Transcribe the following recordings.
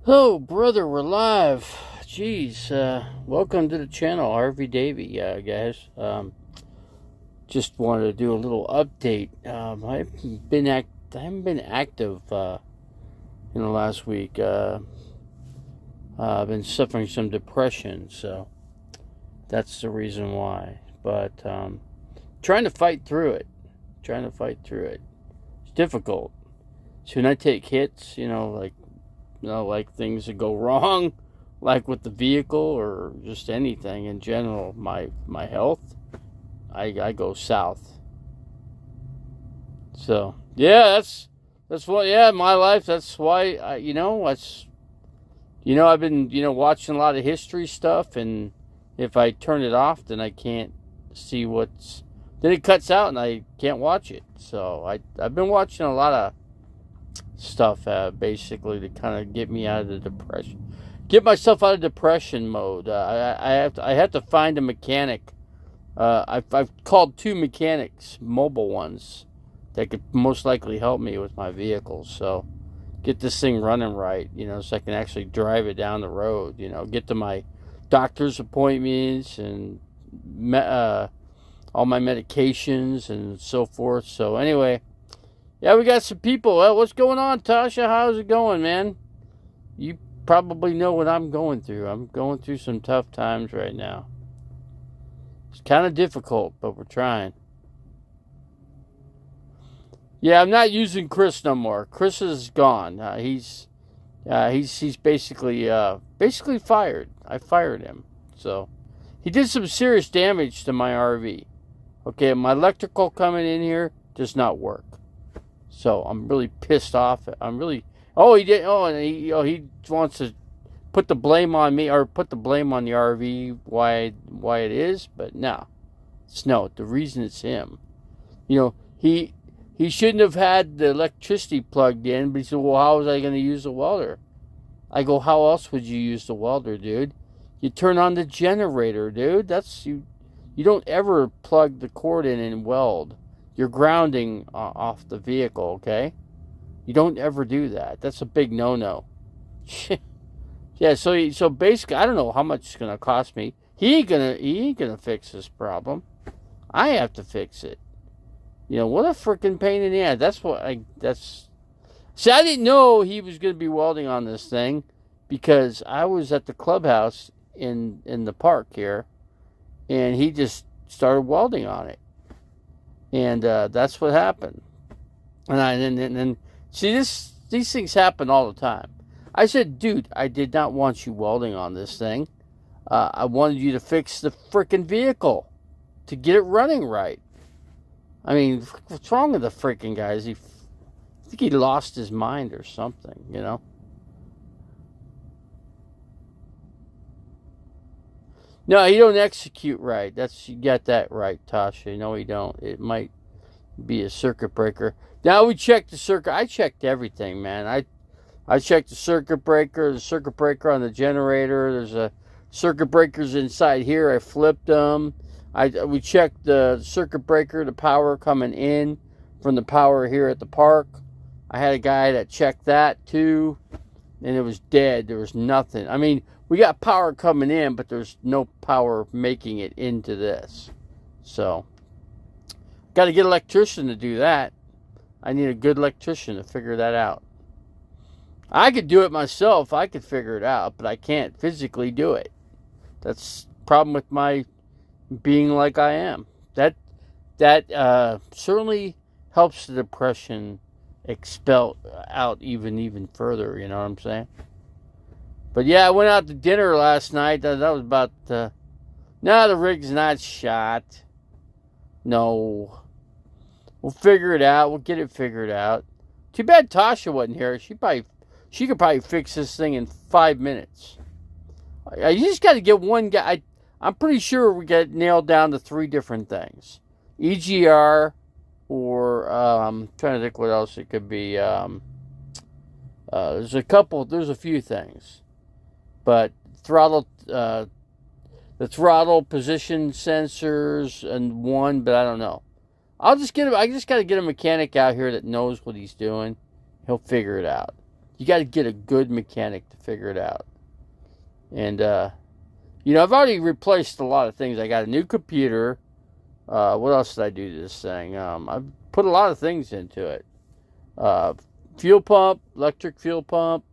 Oh, brother, we're live. Jeez, welcome to the channel, RV Davey, guys. Just wanted to do a little update. I haven't been active in the last week. I've been suffering some depression, so that's the reason why. But trying to fight through it. It's difficult. So when I take hits, like things that go wrong, like with the vehicle or just anything in general, my health, I go south. So yeah, that's what my life. That's why I've been watching a lot of history stuff, and if I turn it off, then I can't see then it cuts out and I can't watch it. So I've been watching a lot of stuff, basically to kind of get me out of the depression, get myself out of depression mode. I have to find a mechanic. I've called two mechanics, mobile ones, that could most likely help me with my vehicle. So get this thing running right, so I can actually drive it down the road. Get to my doctor's appointments and all my medications and so forth. So anyway. Yeah, we got some people. Well, what's going on, Tasha? How's it going, man? You probably know what I'm going through. I'm going through some tough times right now. It's kind of difficult, but we're trying. Yeah, I'm not using Chris no more. Chris is gone. He's basically fired. I fired him. So he did some serious damage to my RV. Okay, my electrical coming in here does not work. So I'm really pissed off. He did. He wants to put the blame on me, or put the blame on the RV why it is, but no. The reason it's him. He shouldn't have had the electricity plugged in, but he said, "Well, how was I going to use the welder?" I go, "How else would you use the welder, dude? You turn on the generator, dude. That's you. You don't ever plug the cord in and weld. You're grounding off the vehicle, okay? You don't ever do that. That's a big no-no." Yeah, so basically, I don't know how much it's gonna cost me. He ain't gonna fix this problem. I have to fix it. What a freaking pain in the ass. See, I didn't know he was gonna be welding on this thing because I was at the clubhouse in the park here, and he just started welding on it. And that's what happened. And see, these things happen all the time. I said, "Dude, I did not want you welding on this thing. I wanted you to fix the freaking vehicle to get it running right." I mean, what's wrong with the freaking guy? I think he lost his mind or something, No, he don't execute right. You got that right, Tasha. No, he don't. It might be a circuit breaker. Now we checked the circuit. I checked everything, man. I checked the circuit breaker on the generator. There's a circuit breakers inside here. I flipped them. We checked the circuit breaker, the power coming in from the power here at the park. I had a guy that checked that too, and it was dead. There was nothing. I mean, we got power coming in, but there's no power making it into this. So, got to get an electrician to do that. I need a good electrician to figure that out. I could do it myself. I could figure it out, but I can't physically do it. That's the problem with my being like I am. That certainly helps the depression expel out even further. You know what I'm saying? But yeah, I went out to dinner last night. That was about. No, the rig's not shot. No. We'll figure it out. We'll get it figured out. Too bad Tasha wasn't here. She could probably fix this thing in 5 minutes. You just got to get one guy. I'm pretty sure we got nailed down to 3 different things: EGR, or I'm trying to think what else it could be. There's a few things, but throttle, the throttle position sensors and one, but I don't know. I just got to get a mechanic out here that knows what he's doing. He'll figure it out. you got to get a good mechanic to figure it out. And I've already replaced a lot of things. I got a new computer. What else did I do to this thing? I've put a lot of things into it. Fuel pump, electric fuel pump,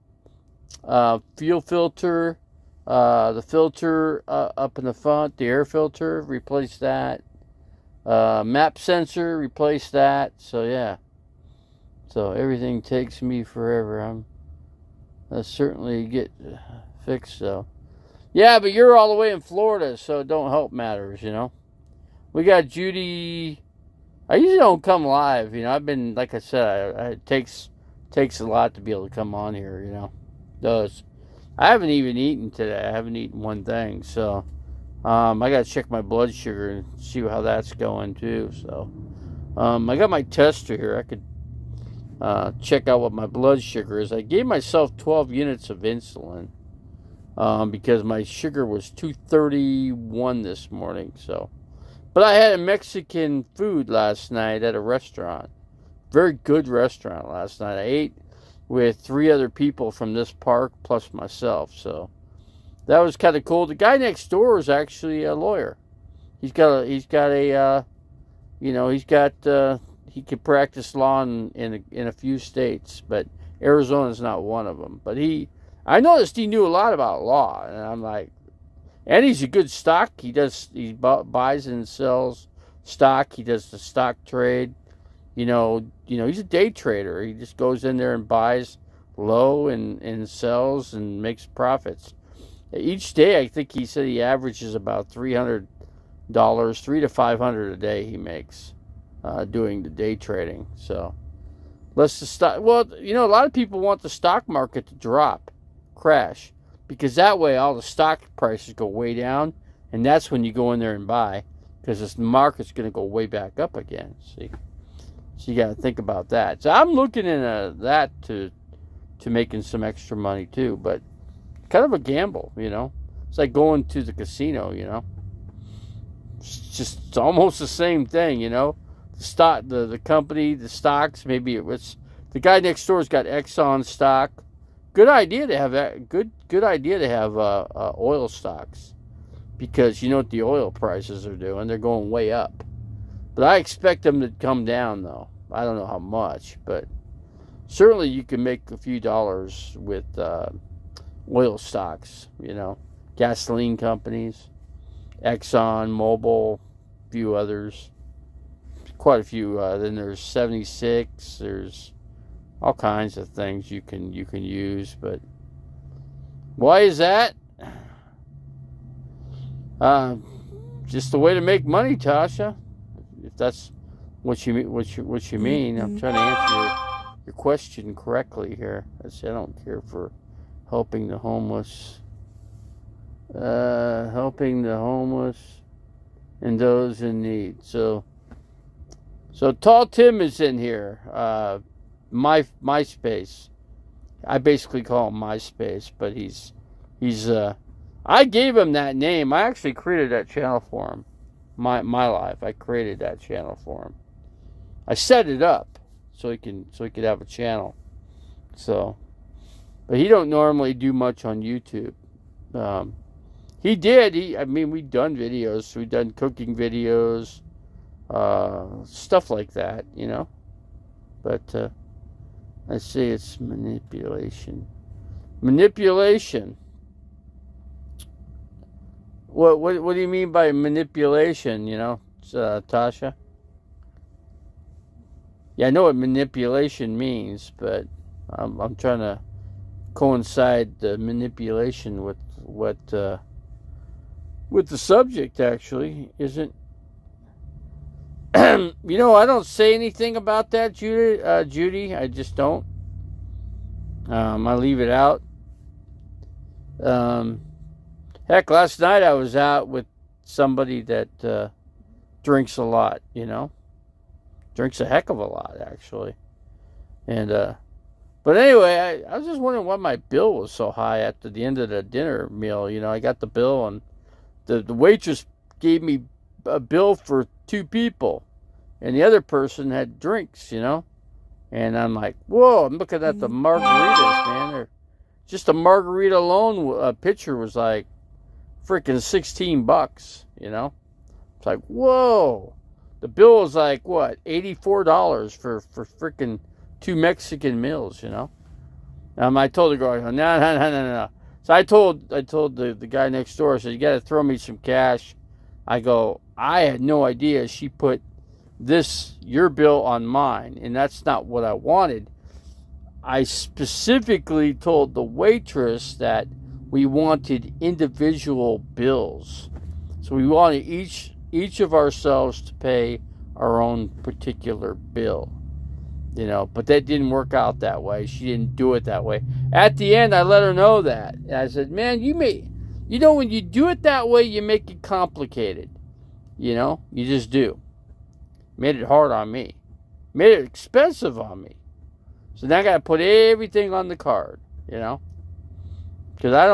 fuel filter, the filter up in the front, the air filter, replace that. Map sensor, replace that. So yeah. So everything takes me forever. I'll certainly get fixed though. Yeah, but you're all the way in Florida, so don't help matters, We got Judy. I usually don't come live, I've been, like I said, it takes a lot to be able to come on here, It does. I haven't even eaten today. I haven't eaten one thing, so I got to check my blood sugar and see how that's going too. So I got my tester here. I could check out what my blood sugar is. I gave myself 12 units of insulin because my sugar was 231 this morning. So, but I had a Mexican food last night at a restaurant. Very good restaurant last night. I ate with 3 other people from this park plus myself. So that was kind of cool. The guy next door is actually a lawyer. He could practice law in a few states, but Arizona's not one of them. But I noticed he knew a lot about law, and I'm like, and he's a good stock. He buys and sells stock. He does the stock trade. He's a day trader. He just goes in there and buys low and sells and makes profits. Each day, I think he said he averages about $300, $300 to $500 a day he makes doing the day trading. So, let's the stock. Well, a lot of people want the stock market to crash, because that way all the stock prices go way down, and that's when you go in there and buy, because the market's going to go way back up again. See, so you got to think about that. So I'm looking into that to making some extra money too, but kind of a gamble, It's like going to the casino, It's almost the same thing, The stock, the company, the stocks. Maybe it was the guy next door's got Exxon stock. Good idea to have oil stocks, because you know what the oil prices are doing. They're going way up, but I expect them to come down though. I don't know how much, but certainly you can make a few dollars with oil stocks, gasoline companies, Exxon, Mobil, a few others, quite a few. Then there's 76. There's all kinds of things you can use. But why is that? Just a way to make money, Tasha. If that's what you mean, I'm trying to answer your question correctly here. I don't care for helping the homeless and those in need. So Tall Tim is in here. MySpace. I basically call him MySpace, but he's I gave him that name. I actually created that channel for him. My life. I created that channel for him. I set it up so he could have a channel. So, but he don't normally do much on YouTube. He did. We've done videos. We've done cooking videos, stuff like that, But I say it's manipulation. Manipulation. What do you mean by manipulation? Tasha. Yeah, I know what manipulation means, but I'm trying to coincide the manipulation with what with the subject actually isn't. I don't say anything about that, Judy. I just don't. I leave it out. Heck, last night I was out with somebody that drinks a lot. Drinks a heck of a lot, actually. And but anyway, I was just wondering why my bill was so high at the end of the dinner meal. I got the bill, and the waitress gave me a bill for 2 people, and the other person had drinks. And I'm like, whoa, I'm looking at the margaritas, man. Just a margarita alone pitcher was like freaking $16, you know? It's like, whoa. The bill was like, what, $84 for freaking 2 Mexican meals, you know? I told the girl, no, no, no, no, no. So I told the guy next door, I said, you got to throw me some cash. I go, I had no idea she put your bill on mine, and that's not what I wanted. I specifically told the waitress that we wanted individual bills. So we wanted each of ourselves to pay our own particular bill. You know, but that didn't work out that way. She didn't do it that way. At the end, I let her know that. And I said, man, when you do it that way, you make it complicated. You know, you just do. Made it hard on me. Made it expensive on me. So now I got to put everything on the card, you know? Because I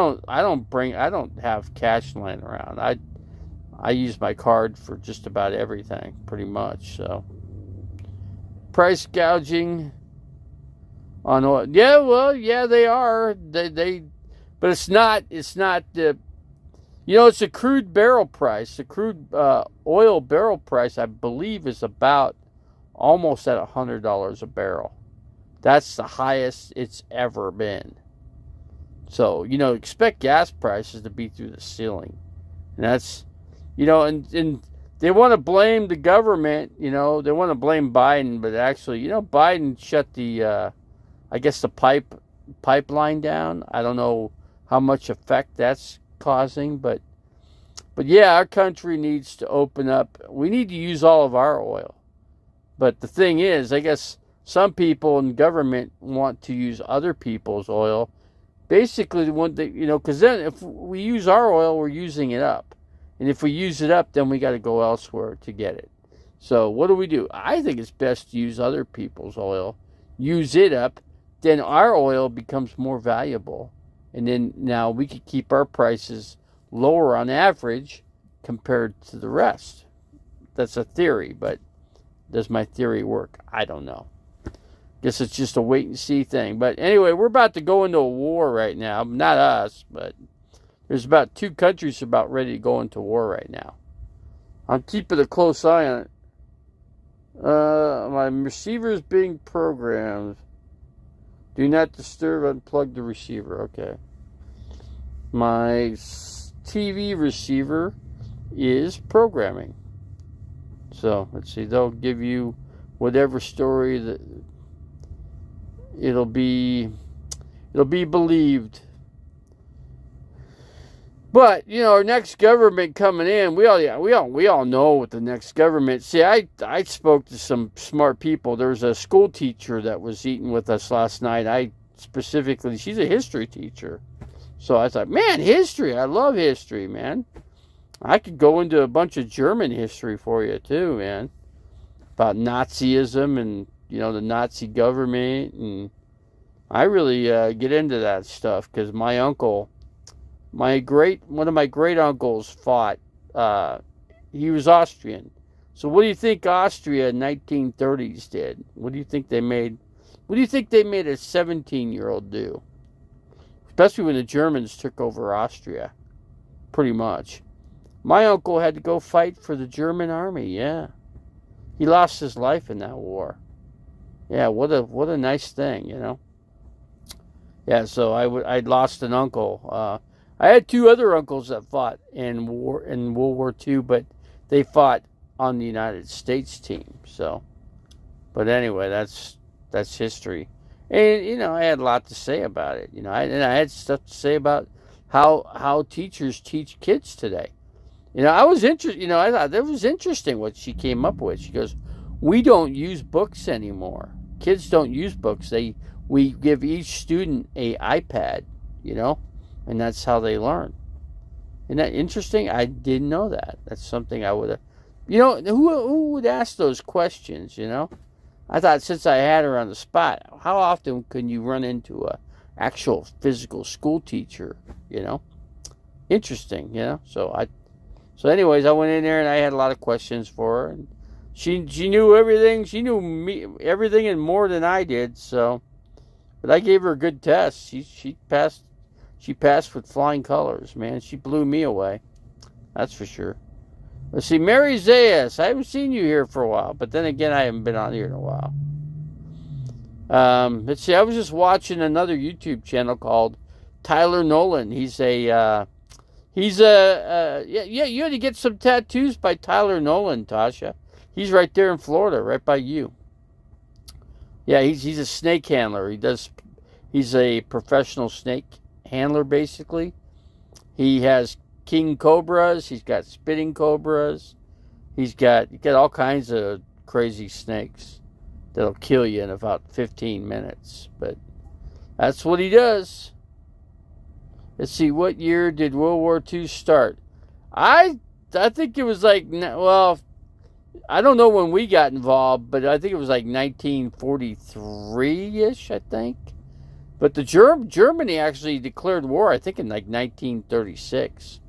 don't have cash laying around. I use my card for just about everything, pretty much, so. Price gouging on oil. Yeah, well, yeah, they are. They but it's not the, you know, it's a crude barrel price. The crude oil barrel price, I believe, is about almost at $100 a barrel. That's the highest it's ever been. So, you know, expect gas prices to be through the ceiling. And that's, you know, and they want to blame the government, you know, they want to blame Biden, but actually, you know, Biden shut the, I guess the pipeline down. I don't know how much effect that's causing, but yeah, our country needs to open up. We need to use all of our oil. But the thing is, I guess some people in government want to use other people's oil. Basically, you know, because then if we use our oil, we're using it up. And if we use it up, then we got to go elsewhere to get it. So what do? I think it's best to use other people's oil, use it up, then our oil becomes more valuable. And then now we could keep our prices lower on average compared to the rest. That's a theory, but does my theory work? I don't know. Guess it's just a wait and see thing. But anyway, we're about to go into a war right now. Not us, but there's about 2 countries about ready to go into war right now. I'm keeping a close eye on it. My receiver is being programmed. Do not disturb, unplug the receiver. Okay. My TV receiver is programming. So, let's see. They'll give you whatever story that it'll be believed. But, you know, our next government coming in, we all know what the next government. See, I spoke to some smart people. There was a school teacher that was eating with us last night. She's a history teacher. So I thought, man, history. I love history, man. I could go into a bunch of German history for you too, man. About Nazism and, you know, the Nazi government. And I really get into that stuff because my uncle, one of my great uncles fought. He was Austrian. So what do you think Austria in 1930s did? What do you think they made a 17-year-old do? Especially when the Germans took over Austria. Pretty much. My uncle had to go fight for the German army, yeah. He lost his life in that war. Yeah, what a nice thing, you know. Yeah, so I lost an uncle. I had 2 other uncles that fought in World War II, but they fought on the United States team. So, but anyway, that's history. And you know, I had a lot to say about it. You know, I had stuff to say about how teachers teach kids today. You know, I was interested. You know, I thought that was interesting what she came up with. She goes, "We don't use books anymore. Kids don't use books. We give each student a iPad. You know." And that's how they learn. Isn't that interesting? I didn't know that. That's something I would have... You know, who would ask those questions, you know? I thought since I had her on the spot, how often can you run into a actual physical school teacher, you know? Interesting, you know? So anyways, I went in there and I had a lot of questions for her. And She knew everything. She knew me everything and more than I did. So, but I gave her a good test. She passed. She passed with flying colors. Man, she blew me away. That's for sure. Let's see, Mary Zayas. I haven't seen you here for a while, but then again, I haven't been on here in a while. Let's see. I was just watching another YouTube channel called Tyler Nolan. Yeah. You had to get some tattoos by Tyler Nolan, Tasha. He's right there in Florida, right by you. Yeah, he's a snake handler. He's a professional snake handler, basically. He has king cobras. He's got spitting cobras. He's got all kinds of crazy snakes that'll kill you in about 15 minutes. But that's what he does. Let's see, what year did World War II start? I think it was like, well, I don't know when we got involved, but I think it was like 1943-ish, I think. But the Germany actually declared war, I think, in like 1936.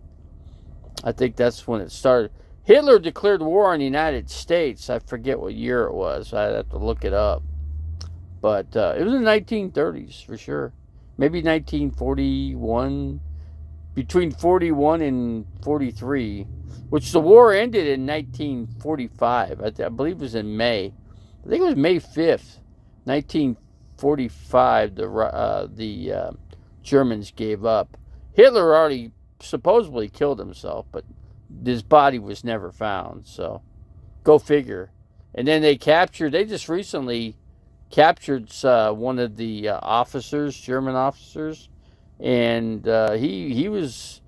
I think that's when it started. Hitler declared war on the United States. I forget what year it was. I'd have to look it up. But it was in the 1930s, for sure. Maybe 1941, between 41 and 43, which the war ended in 1945. I believe it was in May. I think it was May 5th, 1945, the Germans gave up. Hitler already supposedly killed himself, but his body was never found, so go figure. And then they just recently captured one of the German officers, and he was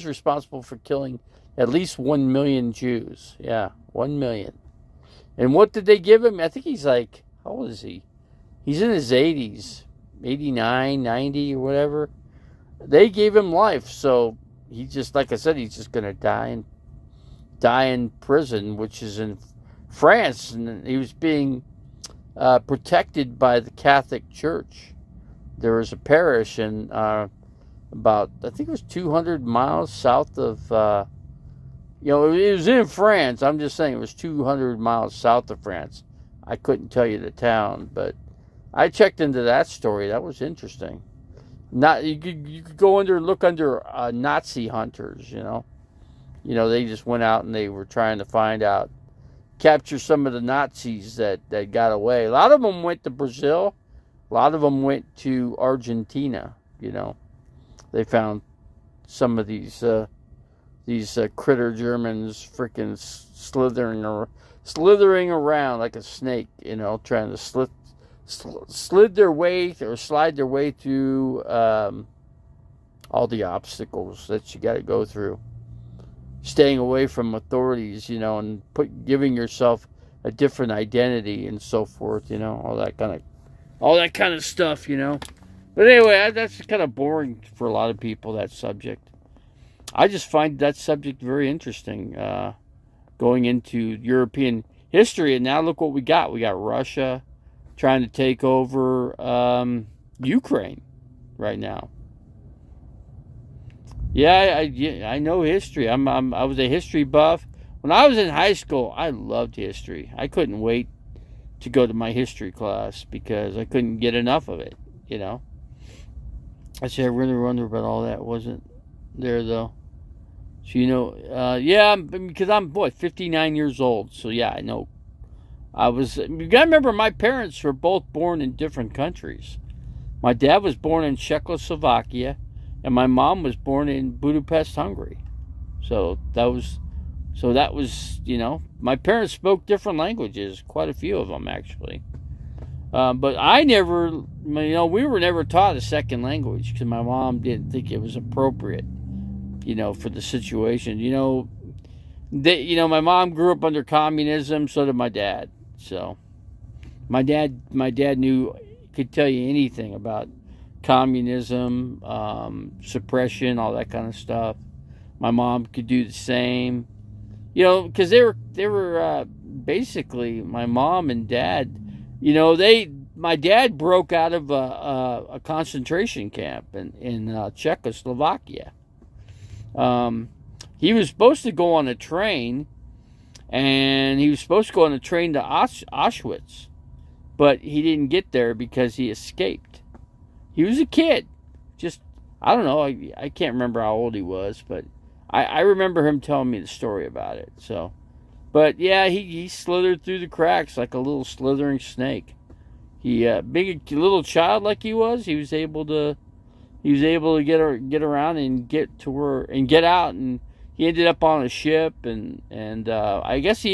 responsible for killing at least 1 million Jews. Yeah, 1 million. And what did they give him? I think he's like, how old is he? He's in his 80s, 89, 90 or whatever. They gave him life, so he just, like I said, he's just going to die in prison, which is in France, and he was being protected by the Catholic Church. There was a parish in about, I think it was 200 miles south of, it was in France. I'm just saying it was 200 miles south of France. I couldn't tell you the town, but I checked into that story. That was interesting. You could go look under Nazi hunters. They just went out and they were trying to capture some of the Nazis that got away. A lot of them went to Brazil. A lot of them went to Argentina. They found some of these critter Germans freaking slithering around like a snake. Trying to slide their way through all the obstacles that you got to go through. Staying away from authorities, and giving yourself a different identity and so forth, all that kind of stuff, But anyway, that's kind of boring for a lot of people, that subject. I just find that subject very interesting, going into European history. And now look what we got. We got Russia trying to take over Ukraine right now. Yeah, I know history. I was a history buff. When I was in high school, I loved history. I couldn't wait to go to my history class because I couldn't get enough of it, I really wonder about all that. Wasn't there, though. So, because I'm, 59 years old. So, yeah, I know. You got to remember, my parents were both born in different countries. My dad was born in Czechoslovakia, and my mom was born in Budapest, Hungary. So that was, my parents spoke different languages, quite a few of them, actually. But I never, we were never taught a second language because my mom didn't think it was appropriate, for the situation. My mom grew up under communism, so did my dad. So my dad could tell you anything about communism, suppression, all that kind of stuff. My mom could do the same, because they were basically, my mom and dad, my dad broke out of a concentration camp in Czechoslovakia. He was supposed to go on a train, And he was supposed to go on a train to Auschwitz, but he didn't get there because he escaped. He was a kid. Just, I don't know. I can't remember how old he was, but I remember him telling me the story about it. So, but yeah, he slithered through the cracks like a little slithering snake. He, big little child like he was able to get around and get to where and get out, and he ended up on a ship, and I guess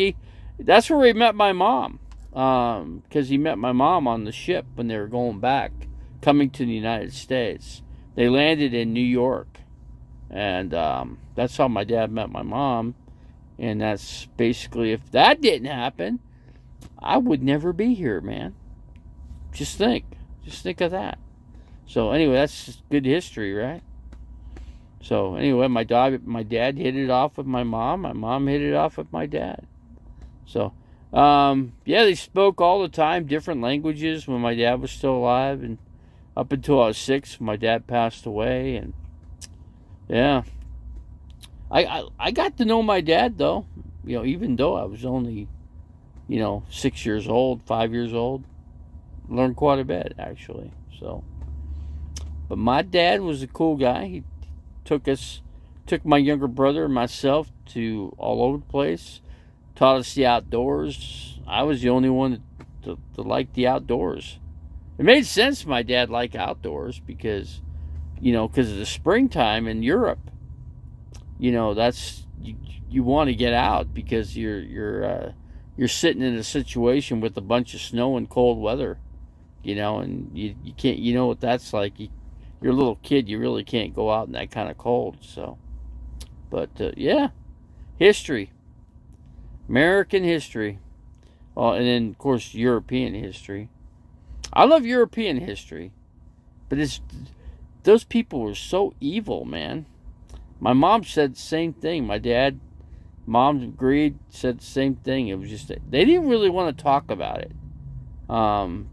that's where he met my mom, because he met my mom on the ship when they were going back, coming to the United States. They landed in New York, and that's how my dad met my mom. And that's basically, if that didn't happen, I would never be here, man. Just think of that. So anyway, that's just good history, right? So anyway, my dad hit it off with my mom. My mom hit it off with my dad. So yeah, they spoke all the time, different languages when my dad was still alive, and up until I was 6, my dad passed away. And yeah, I got to know my dad, though. Even though I was only 6 years old, 5 years old, learned quite a bit, actually. So, but my dad was a cool guy. He took my younger brother and myself to all over the place, taught us the outdoors. I was the only one to like the outdoors. It made sense my dad liked outdoors because of the springtime in Europe. That's you want to get out because you're sitting in a situation with a bunch of snow and cold weather, and you can't, what that's like. You're a little kid, you really can't go out in that kind of cold. So, but yeah, history, American history, and then of course European history. I love European history, but those people were so evil, man. My mom said the same thing. Mom agreed, said the same thing. It was just, they didn't really want to talk about it.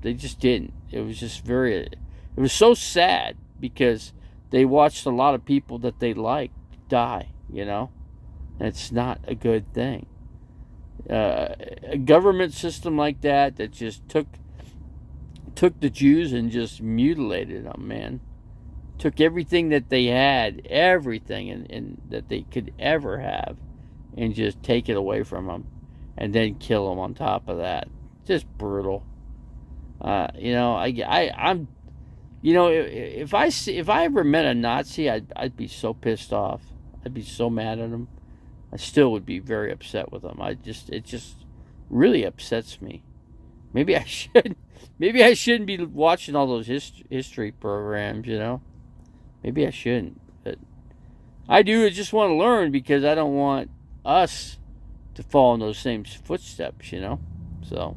They just didn't. It was just it was so sad because they watched a lot of people that they liked die, It's not a good thing. A government system like that just took the Jews and just mutilated them, man. Took everything that they had, everything and that they could ever have, and just take it away from them, and then kill them on top of that. Just brutal. I'm. If I ever met a Nazi, I'd be so pissed off. I'd be so mad at them. I still would be very upset with them. It just really upsets me. Maybe I shouldn't be watching all those history programs. Maybe I shouldn't, but I do. I just want to learn because I don't want us to fall in those same footsteps. So.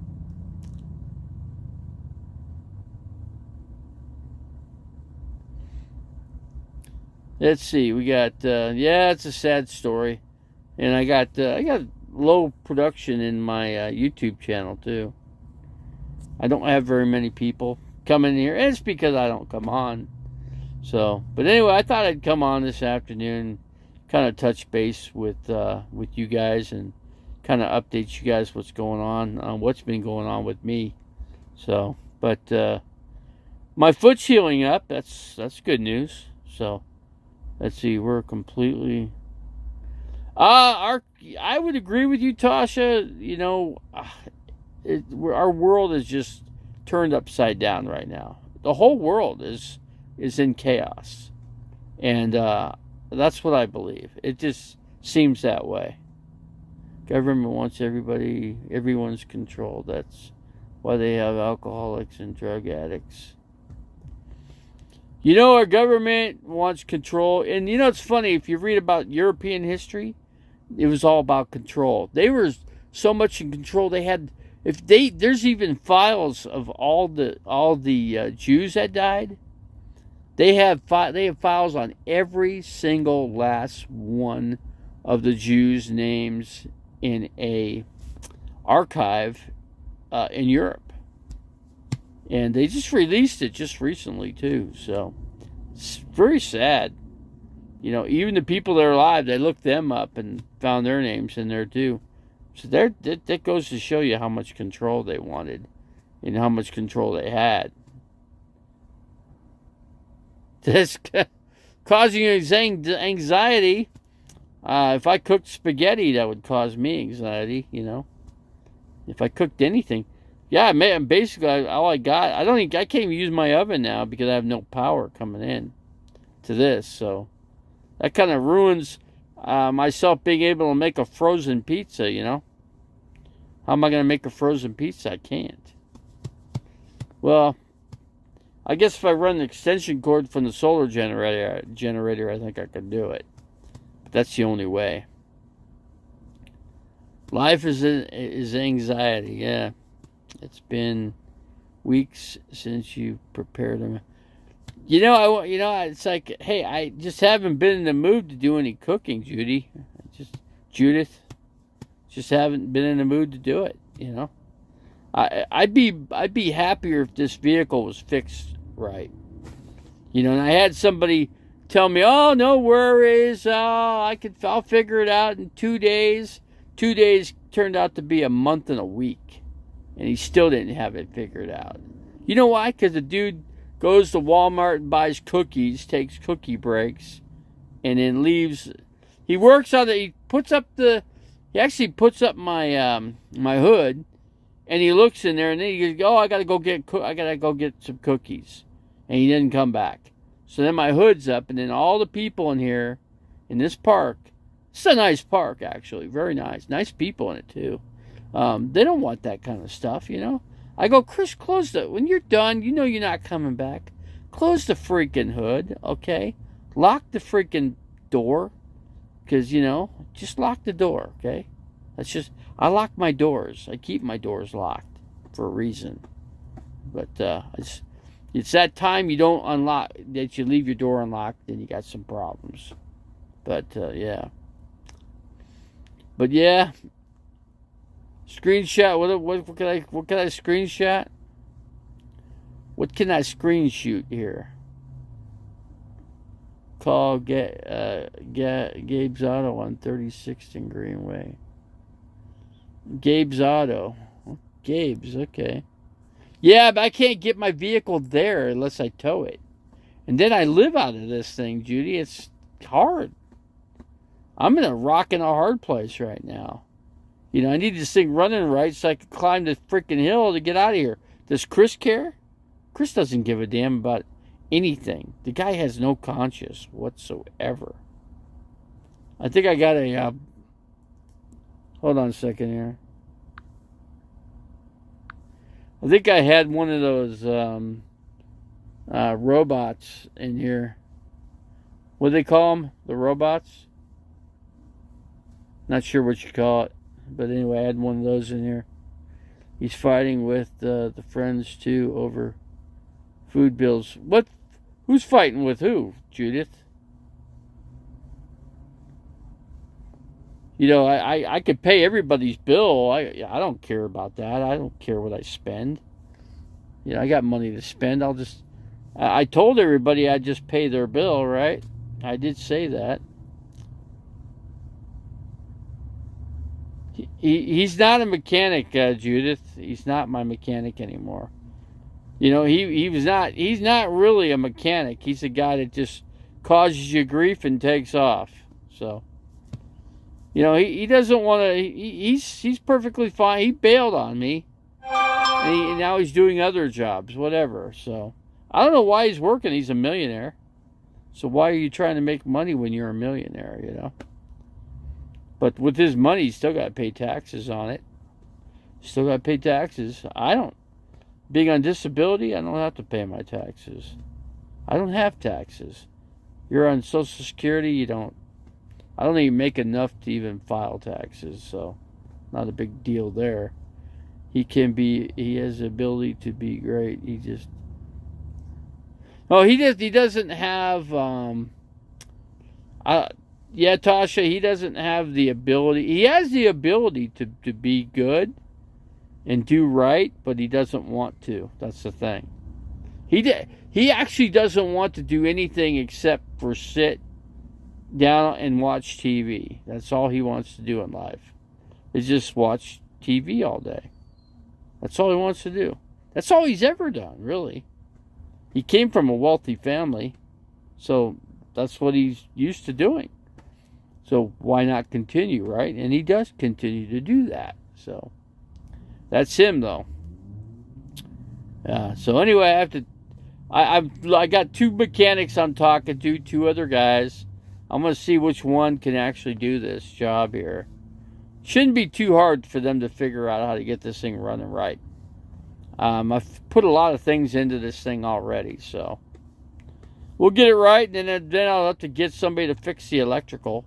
Let's see. We got it's a sad story, and I got low production in my YouTube channel too. I don't have very many people coming here, and it's because I don't come on. So, but anyway, I thought I'd come on this afternoon, kind of touch base with you guys, and kind of update you guys what's going on what's been going on with me. So, but my foot's healing up. That's good news. So. Let's see, we're completely... I would agree with you, Tasha. Our world is just turned upside down right now. The whole world is in chaos. And that's what I believe. It just seems that way. Government wants everyone's controlled. That's why they have alcoholics and drug addicts. Our government wants control. And it's funny, if you read about European history, it was all about control. They were so much in control. They had, there's even files of all the Jews that died. They have files on every single last one of the Jews' names in a archive in Europe. And they just released it just recently, too. So, it's very sad. Even the people that are alive, they looked them up and found their names in there, too. So that goes to show you how much control they wanted and how much control they had. That's causing you anxiety. If I cooked spaghetti, that would cause me anxiety, you know. If I cooked anything. Yeah, man, basically all I got, I can't even use my oven now because I have no power coming in to this. So that kind of ruins myself being able to make a frozen pizza, you know. How am I going to make a frozen pizza? I can't. Well, I guess if I run an extension cord from the solar generator, I think I could do it. But that's the only way. Life is anxiety, yeah. It's been weeks since you prepared them. It's like, hey, I just haven't been in the mood to do any cooking, Judith. Just haven't been in the mood to do it, you know. I'd be happier if this vehicle was fixed right. You know, and I had somebody tell me, "Oh, no worries. I'll figure it out in 2 days." 2 days turned out to be a month and a week, and he still didn't have it figured out. You know why? Because the dude goes to Walmart and buys cookies, takes cookie breaks, and then leaves. He works on it. He actually puts up my my hood, and he looks in there, and then he goes, "Oh, I gotta go get some cookies," and he didn't come back. So then my hood's up, and then all the people in here, in this park. It's a nice park, actually. Very nice. Nice people in it, too. They don't want that kind of stuff, you know. I go, Chris, when you're done, you know you're not coming back. Close the freaking hood, okay? Lock the freaking door. Because, you know, just lock the door, okay? I lock my doors. I keep my doors locked for a reason. But it's that time you don't unlock, that you leave your door unlocked, then you got some problems. But, yeah. But yeah, screenshot. What can I screenshot? What can I screen shoot here? Call Gabe's Auto on 36th and Greenway. Gabe's Auto. Gabe's, okay. Yeah, but I can't get my vehicle there unless I tow it. And then I live out of this thing, Judy. It's hard. I'm in a rock and a hard place right now. You know, I need this thing running right so I can climb the freaking hill to get out of here. Does Chris care? Chris doesn't give a damn about anything. The guy has no conscience whatsoever. I think I got a... hold on a second here. I think I had one of those robots in here. What do they call them? The robots? Not sure what you call it. But anyway, I had one of those in here. He's fighting with the friends, too, over food bills. What? Who's fighting with who, Judith? You know, I could pay everybody's bill. I don't care about that. I don't care what I spend. You know, I got money to spend. I told everybody I'd just pay their bill, right? I did say that. He's not a mechanic, Judith. He's not my mechanic anymore. You know, he's not really a mechanic. He's a guy that just causes you grief and takes off. So, you know, he doesn't want to. He's perfectly fine. He bailed on me, and now he's doing other jobs, whatever. So I don't know why he's working. He's a millionaire. So why are you trying to make money when you're a millionaire? You know. But with his money, he's still got to pay taxes on it. Still got to pay taxes. I don't. Being on disability, I don't have to pay my taxes. I don't have taxes. You're on Social Security, you don't. I don't even make enough to even file taxes, so not a big deal there. He has the ability to be great. He doesn't have, yeah, Tasha, he doesn't have the ability. He has the ability to be good and do right, but he doesn't want to. That's the thing. He actually doesn't want to do anything except for sit down and watch TV. That's all he wants to do in life. is just watch TV all day. That's all he wants to do. That's all he's ever done, really. He came from a wealthy family, so that's what he's used to doing. So why not continue, right? And he does continue to do that. So that's him, though. So anyway, I got 2 mechanics I'm talking to, 2 other guys. I'm going to see which one can actually do this job here. Shouldn't be too hard for them to figure out how to get this thing running right. I've put a lot of things into this thing already, so we'll get it right, and then I'll have to get somebody to fix the electrical.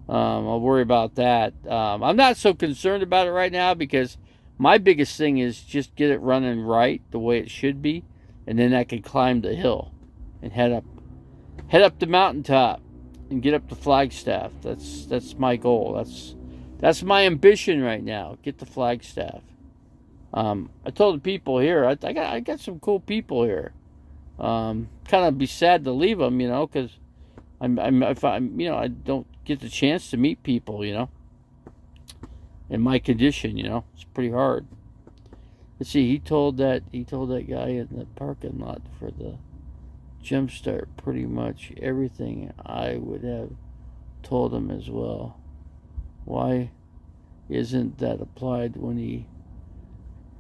I'll worry about that. I'm not so concerned about it right now because my biggest thing is just get it running right the way it should be, and then I can climb the hill and head up the mountaintop and get up to Flagstaff. That's my goal. That's my ambition right now. Get to Flagstaff. I told the people here, I got some cool people here. Kind of be sad to leave them, because I don't get the chance to meet people, in my condition, it's pretty hard. Let's see, he told that guy in the parking lot for the Jumpstart pretty much everything I would have told him as well. Why isn't that applied when he...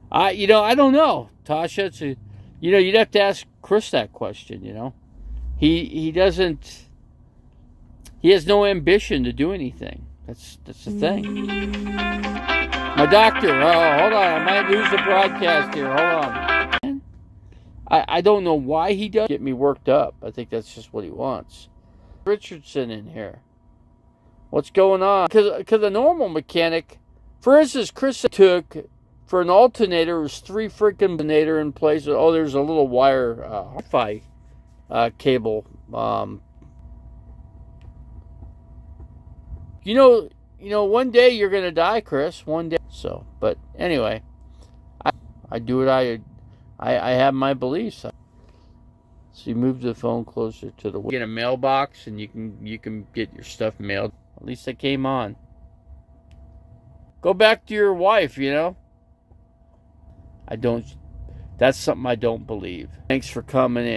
I don't know, Tasha. You'd have to ask Chris that question, He doesn't... He has no ambition to do anything. That's the thing. My doctor. Oh, hold on. I might lose the broadcast here. Hold on. I don't know why he does get me worked up. I think that's just what he wants. Richardson in here. What's going on? Because a normal mechanic, for instance, Chris took for an alternator, it was 3 freaking alternator in place. Oh, there's a little wire Wi-Fi cable. One day you're gonna die, Chris. One day. So, but anyway, I do what I have my beliefs. So you move the phone closer to the... Get a mailbox, and you can get your stuff mailed. At least I came on. Go back to your wife. I don't. That's something I don't believe. Thanks for coming in.